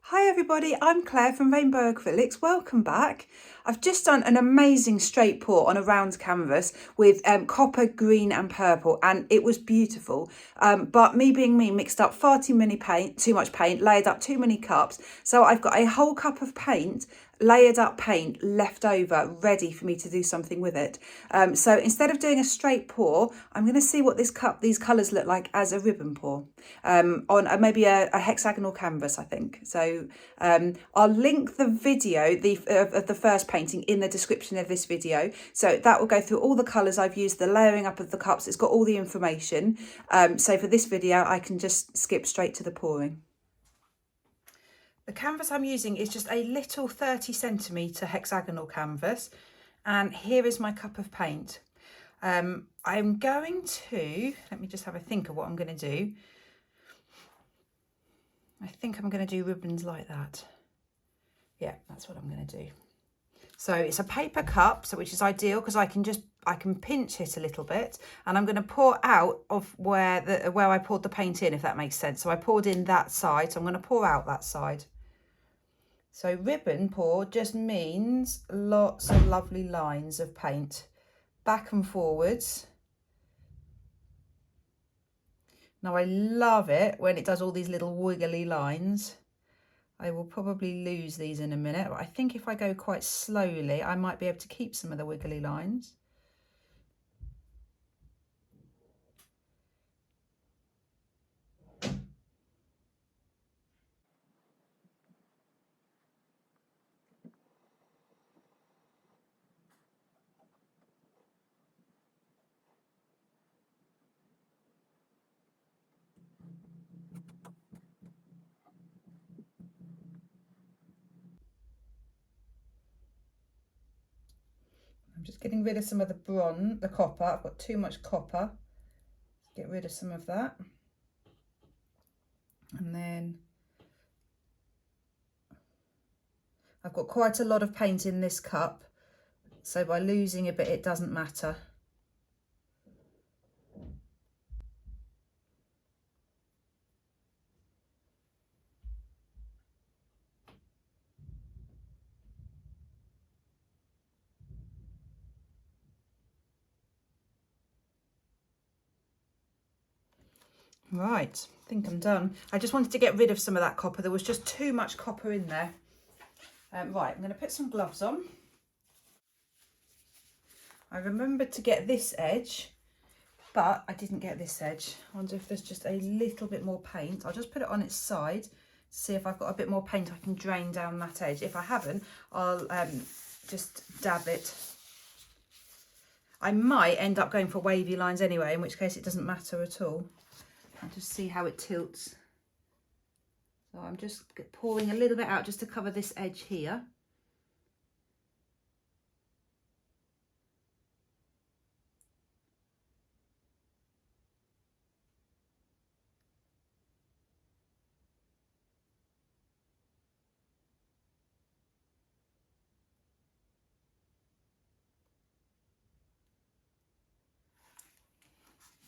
Hi everybody, I'm Claire from Rainbow Acrylics. Welcome back. I've just done an amazing straight pour on a round canvas with copper, green and purple, and it was beautiful. But me being me, mixed up far too much paint, layered up too many cups. So I've got a whole cup of paint, layered up paint left over, ready for me to do something with it. So instead of doing a straight pour, I'm going to see what these colours look like as a ribbon pour on maybe a hexagonal canvas, I think. So I'll link the video of the first painting in the description of this video. So that will go through all the colours I've used, the layering up of the cups. It's got all the information. So for this video, I can just skip straight to the pouring. The canvas I'm using is just a little 30cm hexagonal canvas. And here is my cup of paint. I'm going to, let me just have a think of what I'm going to do. I think I'm going to do ribbons like that. Yeah, that's what I'm going to do. So it's a paper cup, so which is ideal because I can pinch it a little bit, and I'm going to pour out of where I poured the paint in, if that makes sense. So I poured in that side, so I'm going to pour out that side. So ribbon pour just means lots of lovely lines of paint back and forwards. Now I love it when it does all these little wiggly lines. I will probably lose these in a minute, but I think if I go quite slowly, I might be able to keep some of the wiggly lines. I'm just getting rid of some of the copper. I've got too much copper. Get rid of some of that. And then I've got quite a lot of paint in this cup, so by losing a bit, it doesn't matter. Right, I think I'm done. I just wanted to get rid of some of that copper. There was just too much copper in there. Right, I'm going to put some gloves on. I remembered to get this edge, but I didn't get this edge. I wonder if there's just a little bit more paint. I'll just put it on its side, see if I've got a bit more paint I can drain down that edge. If I haven't, I'll just dab it. I might end up going for wavy lines anyway, in which case it doesn't matter at all. I'll just see how it tilts. So I'm just pouring a little bit out just to cover this edge here.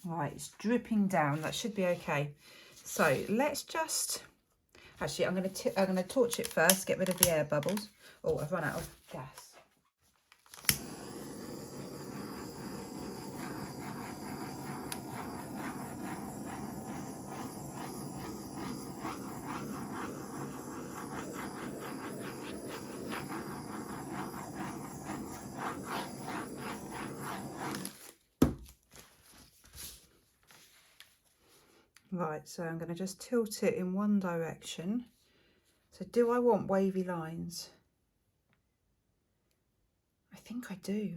Right, it's dripping down. That should be okay. So let's just, actually, I'm going to torch it first, get rid of the air bubbles. Oh, I've run out of gas. Right, so I'm going to just tilt it in one direction. So do I want wavy lines? I think I do.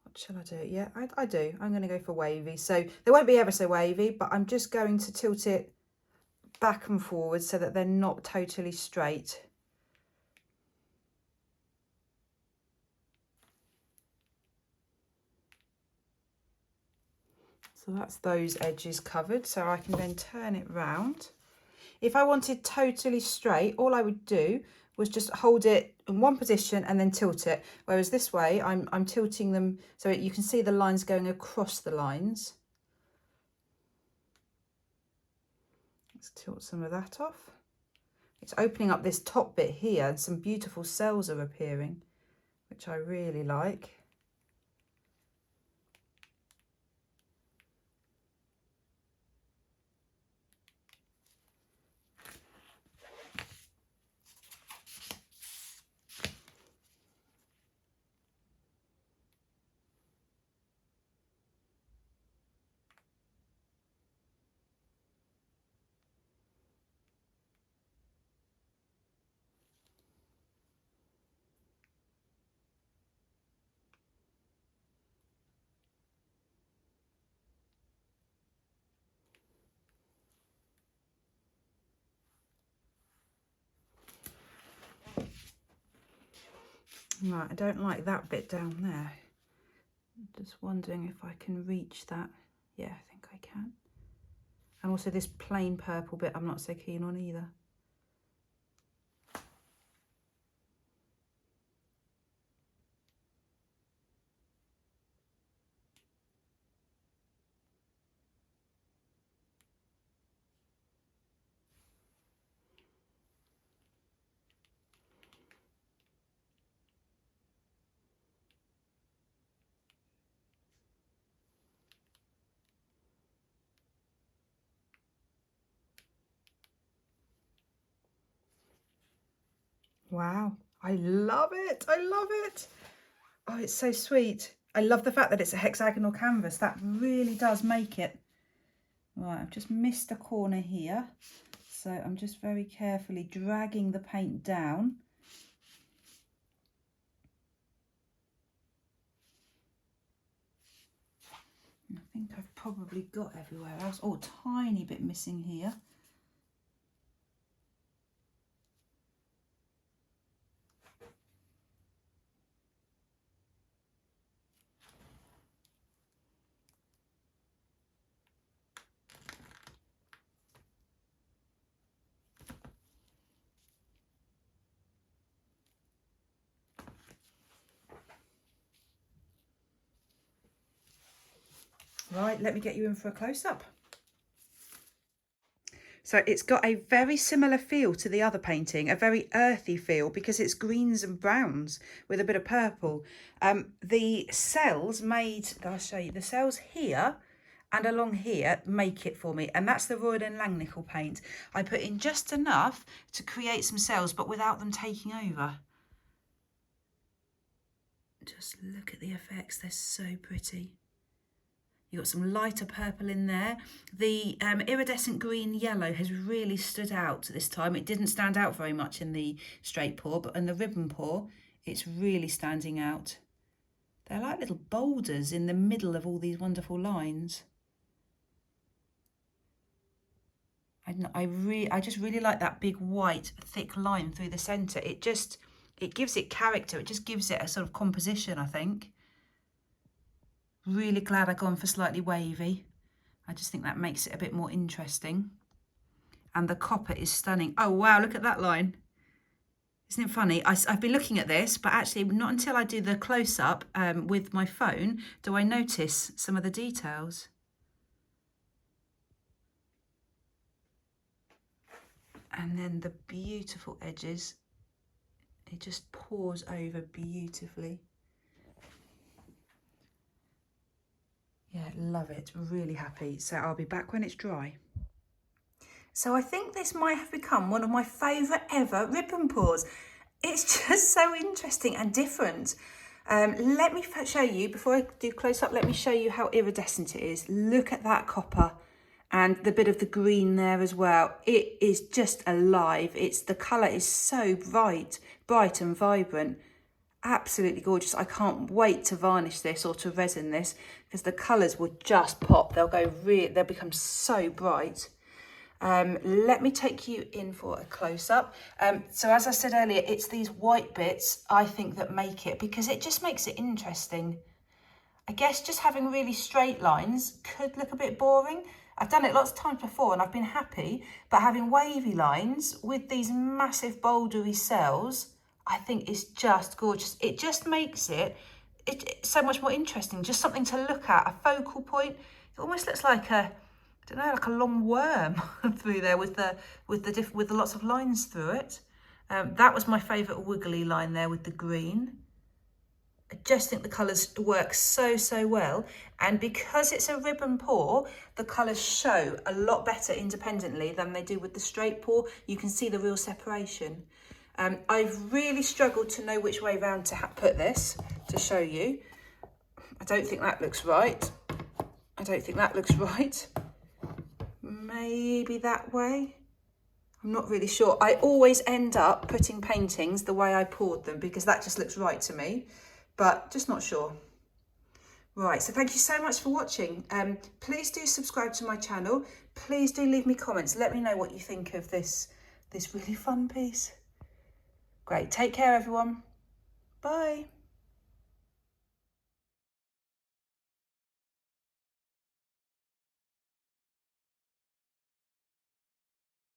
What shall I do? Yeah, I do. I'm going to go for wavy. So they won't be ever so wavy, but I'm just going to tilt it back and forward so that they're not totally straight. So that's those edges covered, so I can then turn it round. If I wanted totally straight, all I would do was just hold it in one position and then tilt it. Whereas this way, I'm tilting them so you can see the lines going across the lines. Let's tilt some of that off. It's opening up this top bit here and some beautiful cells are appearing, which I really like. Right, I don't like that bit down there. I'm just wondering if I can reach that. Yeah, I think I can. And also this plain purple bit I'm not so keen on either. Wow, I love it. I love it. Oh, it's so sweet. I love the fact that it's a hexagonal canvas. That really does make it. Right, I've just missed a corner here. So I'm just very carefully dragging the paint down. I think I've probably got everywhere else. Oh, tiny bit missing here. Right, let me get you in for a close-up. So it's got a very similar feel to the other painting, a very earthy feel because it's greens and browns with a bit of purple. The cells made, I'll show you, the cells here and along here make it for me, and that's the Royal and Langnickel paint. I put in just enough to create some cells but without them taking over. Just look at the effects, they're so pretty. You've got some lighter purple in there. The iridescent green yellow has really stood out this time. It didn't stand out very much in the straight pour, but in the ribbon pour, it's really standing out. They're like little boulders in the middle of all these wonderful lines. I just really like that big white thick line through the centre. It gives it character. It just gives it a sort of composition, I think. Really glad I've gone for slightly wavy. I just think that makes it a bit more interesting. And the copper is stunning. Oh, wow, look at that line. Isn't it funny? I've been looking at this, but actually not until I do the close-up with my phone do I notice some of the details. And then the beautiful edges. It just pours over beautifully. Yeah, love it, really happy. So I'll be back when it's dry. So I think this might have become one of my favourite ever ribbon pours. It's just so interesting and different. Let me show you, before I do close up, let me show you how iridescent it is. Look at that copper and the bit of the green there as well. It is just alive. The colour is so bright and vibrant. Absolutely gorgeous. I can't wait to varnish this or to resin this because the colours will just pop. They'll become so bright. Let me take you in for a close-up. So as I said earlier, it's these white bits I think that make it, because it just makes it interesting. I guess just having really straight lines could look a bit boring. I've done it lots of times before and I've been happy, but having wavy lines with these massive bouldery cells, I think it's just gorgeous. It just makes it so much more interesting, just something to look at, a focal point. It almost looks like a I don't know, like a long worm through there with the lots of lines through it. That was my favourite wiggly line there with the green. I just think the colours work so well, and because it's a ribbon pour, the colours show a lot better independently than they do with the straight pour. You can see the real separation. I've really struggled to know which way round to put this to show you. I don't think that looks right. I don't think that looks right. Maybe that way. I'm not really sure. I always end up putting paintings the way I poured them because that just looks right to me, but just not sure. Right, so thank you so much for watching. Please do subscribe to my channel. Please do leave me comments. Let me know what you think of this really fun piece. Great, take care everyone. Bye.